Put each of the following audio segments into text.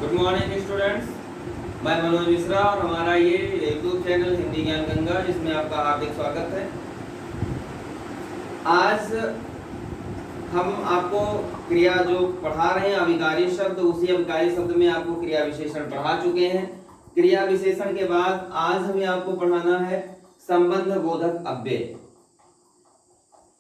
Good morning students. मैं मनोज मिश्रा और हमारा ये यूट्यूब चैनल हिंदी ज्ञान गंगा, जिसमें आपका हार्दिक स्वागत है। आज हम आपको क्रिया जो पढ़ा रहे हैं अविकारी शब्द, उसी अविकारी शब्द में आपको क्रिया विशेषण पढ़ा चुके हैं। क्रिया विशेषण के बाद आज हमें आपको पढ़ाना है संबंध बोधक अव्यय।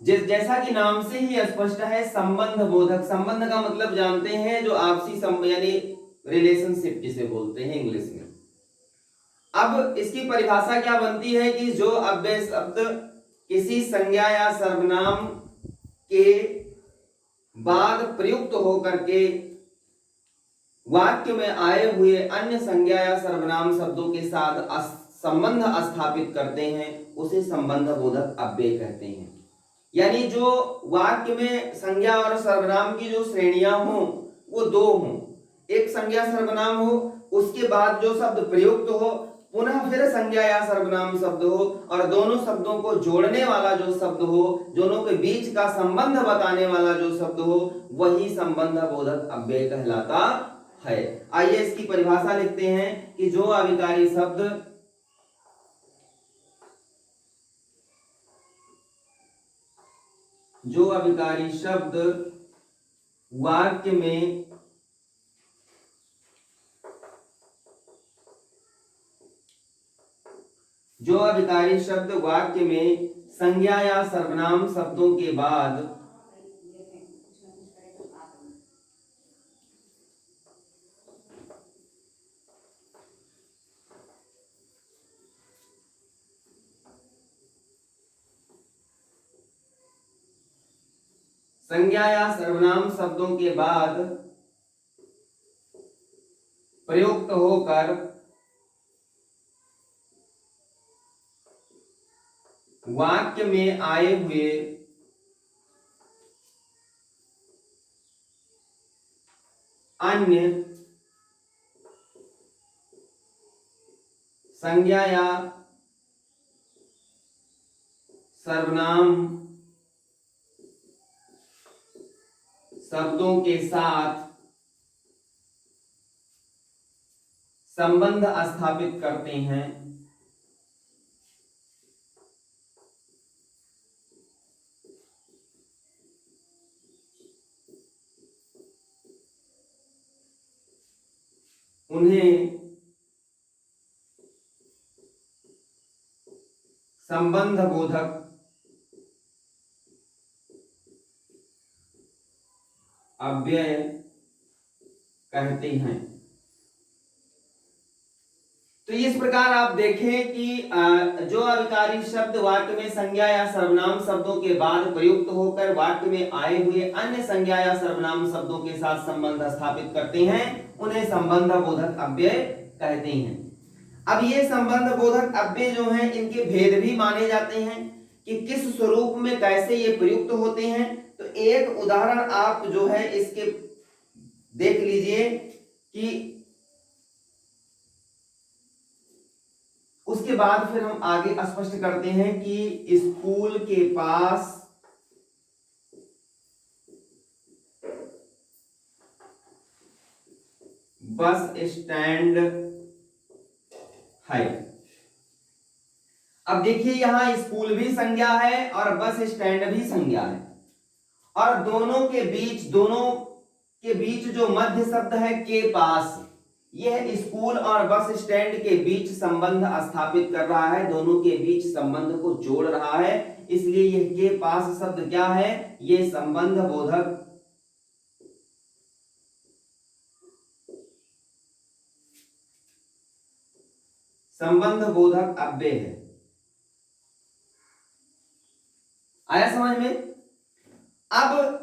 जैसा कि नाम से ही स्पष्ट है, संबंध बोधक। संबंध का मतलब जानते हैं, जो आपसी यानी रिलेशनशिप जिसे बोलते हैं इंग्लिश में। अब इसकी परिभाषा क्या बनती है कि जो अव्यय शब्द किसी संज्ञा या सर्वनाम के बाद प्रयुक्त होकर के वाक्य में आए हुए अन्य संज्ञा या सर्वनाम शब्दों के साथ संबंध स्थापित करते हैं, उसे संबंध बोधक अव्यय कहते हैं। यानी जो वाक्य में संज्ञा और सर्वनाम की जो श्रेणियां हो वो दो हों। एक संज्ञा सर्वनाम हो, उसके बाद जो शब्द प्रयुक्त हो, पुनः फिर संज्ञा या सर्वनाम शब्द हो, और दोनों शब्दों को जोड़ने वाला जो शब्द हो, दोनों के बीच का संबंध बताने वाला जो शब्द हो, वही संबंध बोधक अव्यय कहलाता है। आइए इसकी परिभाषा लिखते हैं कि जो अविकारी शब्द वाक्य में संज्ञा या सर्वनाम शब्दों के बाद प्रयुक्त होकर वाक्य में आए हुए अन्य संज्ञा या सर्वनाम शब्दों के साथ संबंध स्थापित करते हैं, उन्हें संबंध बोधक अव्यय कहते हैं। तो इस प्रकार आप देखें कि जो अविकारी शब्द वाक्य में संज्ञा या सर्वनाम शब्दों के बाद प्रयुक्त होकर वाक्य में आए हुए अन्य संज्ञा या सर्वनाम शब्दों के साथ संबंध स्थापित करते हैं, उन्हें संबंध बोधक अव्यय कहते हैं। अब ये संबंध बोधक अव्यय जो हैं, इनके भेद भी माने जाते हैं कि किस स्वरूप में कैसे ये प्रयुक्त होते हैं। तो एक उदाहरण आप जो है इसके देख लीजिए कि उसके बाद फिर हम आगे स्पष्ट करते हैं कि स्कूल के पास बस स्टैंड है। अब देखिए, यहां स्कूल भी संज्ञा है और बस स्टैंड भी संज्ञा है, और दोनों के बीच जो मध्य शब्द है के पास, यह स्कूल और बस स्टैंड के बीच संबंध स्थापित कर रहा है, दोनों के बीच संबंध को जोड़ रहा है। इसलिए यह के पास शब्द क्या है? यह संबंध बोधक अव्यय है। आया समझ में? अब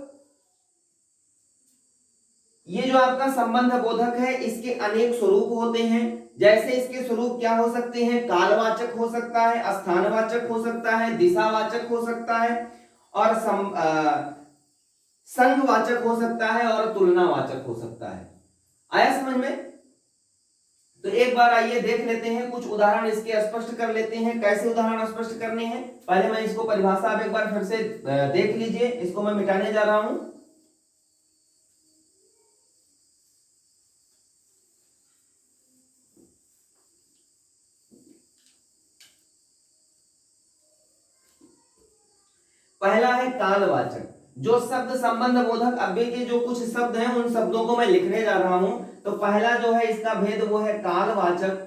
ये जो आपका संबंध बोधक है, इसके अनेक स्वरूप होते हैं। जैसे इसके स्वरूप क्या हो सकते हैं? कालवाचक हो सकता है, स्थानवाचक हो सकता है, दिशावाचक हो सकता है, और संघवाचक हो सकता है, और तुलनावाचक हो सकता है। आया समझ में? तो एक बार आइए देख लेते हैं, कुछ उदाहरण इसके स्पष्ट कर लेते हैं। कैसे उदाहरण स्पष्ट करने हैं? पहले मैं इसको परिभाषा आप एक बार फिर से देख लीजिए। इसको मैं मिटाने जा रहा हूं। पहला है कालवाचक। जो शब्द संबंध बोधक अव्यय के जो कुछ शब्द हैं उन शब्दों को मैं लिखने जा रहा हूं। तो पहला जो है इसका भेद वो है कालवाचक।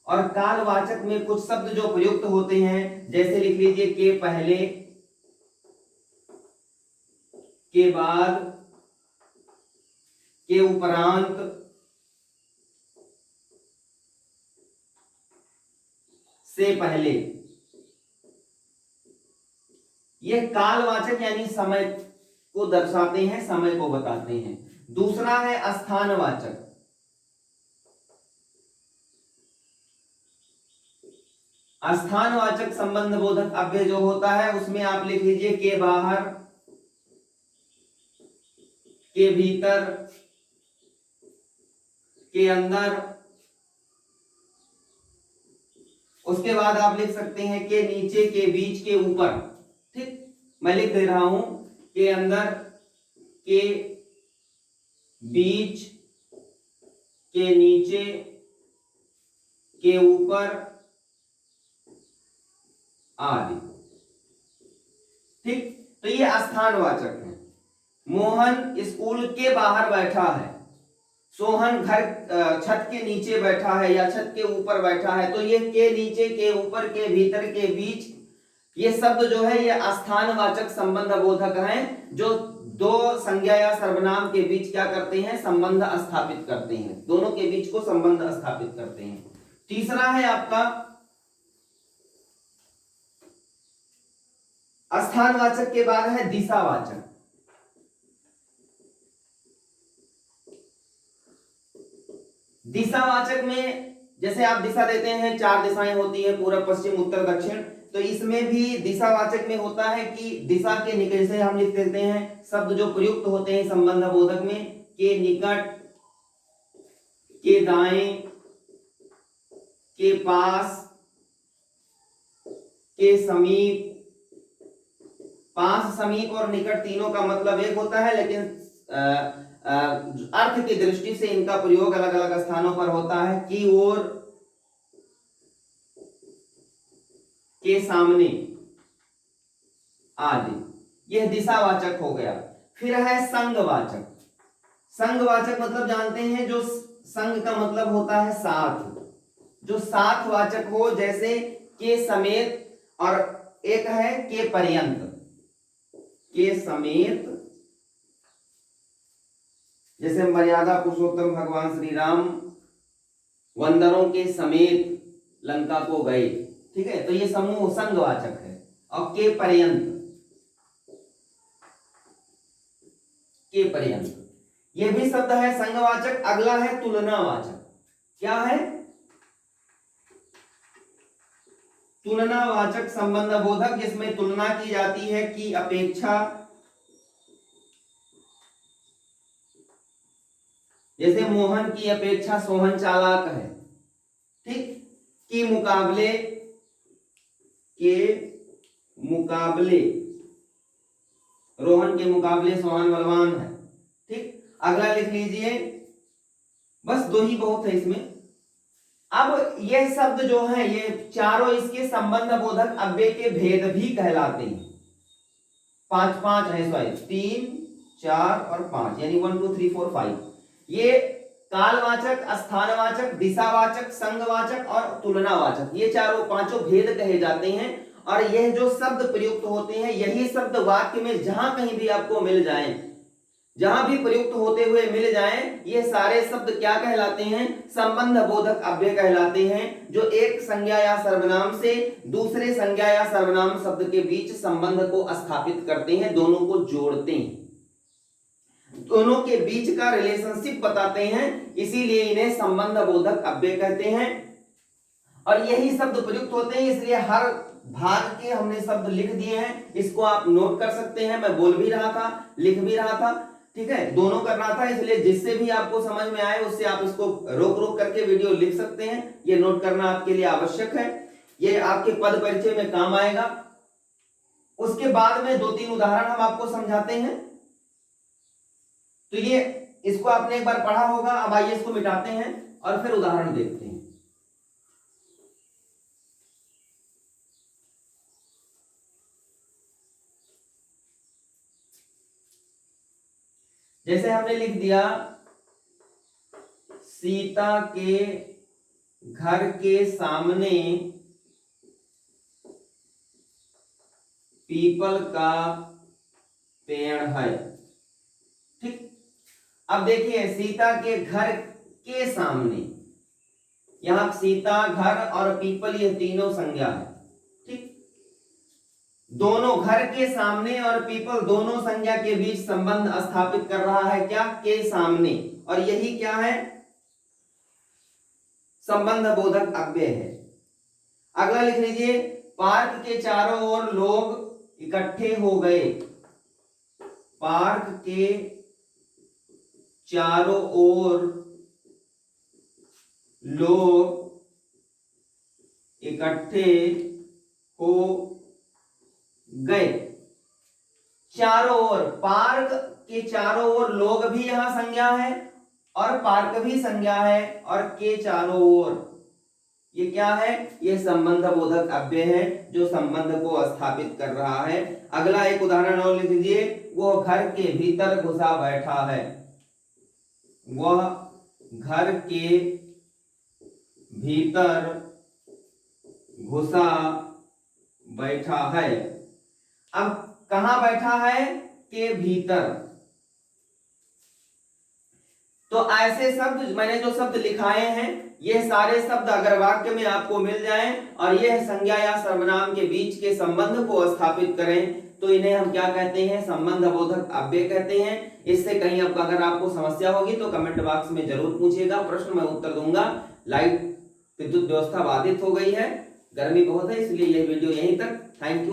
और कालवाचक में कुछ शब्द जो प्रयुक्त होते हैं, जैसे लिख लीजिए के पहले, के बाद, के उपरांत, से पहले। ये कालवाचक यानी समय को दर्शाते हैं, समय को बताते हैं। दूसरा है स्थानवाचक। स्थानवाचक संबंध बोधक अव्यय जो होता है उसमें आप लिख लीजिए के बाहर, के भीतर, के अंदर। उसके बाद आप लिख सकते हैं के नीचे, के बीच, के ऊपर। ठीक, मैं लिख दे रहा हूं के अंदर, के बीच, के नीचे, के ऊपर आदि। ठीक, तो ये स्थानवाचक है। मोहन स्कूल के बाहर बैठा है, सोहन घर छत के नीचे बैठा है या छत के ऊपर बैठा है। तो ये के नीचे, के ऊपर, के भीतर, के बीच, ये शब्द जो है ये स्थानवाचक संबंध बोधक हैं, जो दो संज्ञा या सर्वनाम के बीच क्या करते हैं, संबंध स्थापित करते हैं, दोनों के बीच को संबंध स्थापित करते हैं। तीसरा है आपका स्थानवाचक के बाद है दिशावाचक। दिशावाचक में जैसे आप दिशा देते हैं, चार दिशाएं होती हैं, पूर्व, पश्चिम, उत्तर, दक्षिण। तो इसमें भी दिशावाचक में होता है कि दिशा के निकट से हम लिख देते हैं शब्द जो प्रयुक्त होते हैं संबंध बोधक में, के निकट, के दाएं, के पास, के समीप। पास, समीप और निकट तीनों का मतलब एक होता है, लेकिन अर्थ की दृष्टि से इनका प्रयोग अलग अलग स्थानों पर होता है। की ओर, के सामने आदि। यह दिशावाचक हो गया। फिर है संगवाचक। संगवाचक मतलब जानते हैं, जो संग का मतलब होता है साथ, जो साथ वाचक हो, जैसे के समेत, और एक है के पर्यंत। के समेत, जैसे मर्यादा पुरुषोत्तम भगवान श्री राम वंदरों के समेत लंका को गए। ठीक है, तो ये समूह संगवाचक है। और के पर्यंत, के पर्यंत ये भी शब्द है संगवाचक। अगला है तुलनावाचक। क्या है? तुलनावाचक संबंध बोधक, जिसमें तुलना की जाती है की अपेक्षा। जैसे मोहन की अपेक्षा सोहन चालाक है। ठीक, की मुकाबले, के मुकाबले रोहन के मुकाबले सोहन बलवान है। ठीक, अगला लिख लीजिए, बस दो ही बहुत है इसमें। अब ये शब्द जो है ये चारों इसके संबंध बोधक अव्यय के भेद भी कहलाते हैं। पांच है, सॉरी 3, 4 और 5, यानी 1 2 3 4 5। ये कालवाचक, स्थानवाचक, दिशावाचक, संगवाचक और तुलनावाचक, ये चारों पांचों भेद कहे जाते हैं। और यह जो शब्द प्रयुक्त होते हैं, यही शब्द वाक्य में जहां कहीं भी आपको मिल जाएं, जहां भी प्रयुक्त होते हुए मिल जाएं, ये सारे शब्द क्या कहलाते हैं? संबंध बोधक अव्यय कहलाते हैं, जो एक संज्ञा या सर्वनाम से दूसरे संज्ञा या सर्वनाम शब्द के बीच संबंध को स्थापित करते हैं, दोनों को जोड़ते हैं, दोनों के बीच का रिलेशनशिप बताते हैं, इसीलिए इन्हें संबंध बोधक अव्यय कहते हैं। और यही शब्द प्रयुक्त होते हैं, इसलिए हर भाग के हमने शब्द लिख दिए हैं, इसको आप नोट कर सकते हैं। मैं बोल भी रहा था, लिख भी रहा था, ठीक है, दोनों कर रहा था, इसलिए जिससे भी आपको समझ में आए उससे आप इसको रोक रोक करके वीडियो लिख सकते हैं। ये नोट करना आपके लिए आवश्यक है, ये आपके पद परिचय में काम आएगा। उसके बाद में 2-3 उदाहरण हम आपको समझाते हैं। तो ये इसको आपने एक बार पढ़ा होगा। अब आइए इसको मिटाते हैं और फिर उदाहरण देखते हैं। जैसे हमने लिख दिया सीता के घर के सामने पीपल का पेड़ है। ठीक, अब देखिए सीता के घर के सामने, यहां सीता, घर और पीपल ये तीनों संज्ञा है। ठीक, दोनों घर के सामने और पीपल दोनों संज्ञा के बीच संबंध स्थापित कर रहा है क्या, के सामने, और यही क्या है, संबंध बोधक अव्यय है। अगला लिख लीजिए, पार्क के चारों ओर लोग इकट्ठे हो गए। पार्क के चारों ओर लोग इकट्ठे हो गए। चारों ओर, पार्क के चारों ओर लोग भी यहां संज्ञा है और पार्क भी संज्ञा है, और के चारों ओर ये क्या है, ये संबंध बोधक अव्यय है जो संबंध को स्थापित कर रहा है। अगला एक उदाहरण और लिख लीजिए, वो घर के भीतर घुसा बैठा है। वह घर के भीतर घुसा बैठा है। अब कहां बैठा है, के भीतर। तो ऐसे शब्द मैंने जो शब्द लिखाए हैं, ये सारे शब्द अगर वाक्य में आपको मिल जाएं और यह संज्ञा या सर्वनाम के बीच के संबंध को स्थापित करें, तो इन्हें हम क्या कहते हैं, संबंध बोधक अव्यय कहते हैं। इससे कहीं अगर आपको समस्या होगी तो कमेंट बॉक्स में जरूर पूछिएगा, प्रश्न मैं उत्तर दूंगा। लाइट विद्युत व्यवस्था बाधित हो गई है, गर्मी बहुत है, इसलिए यह वीडियो यहीं तक। Thank you.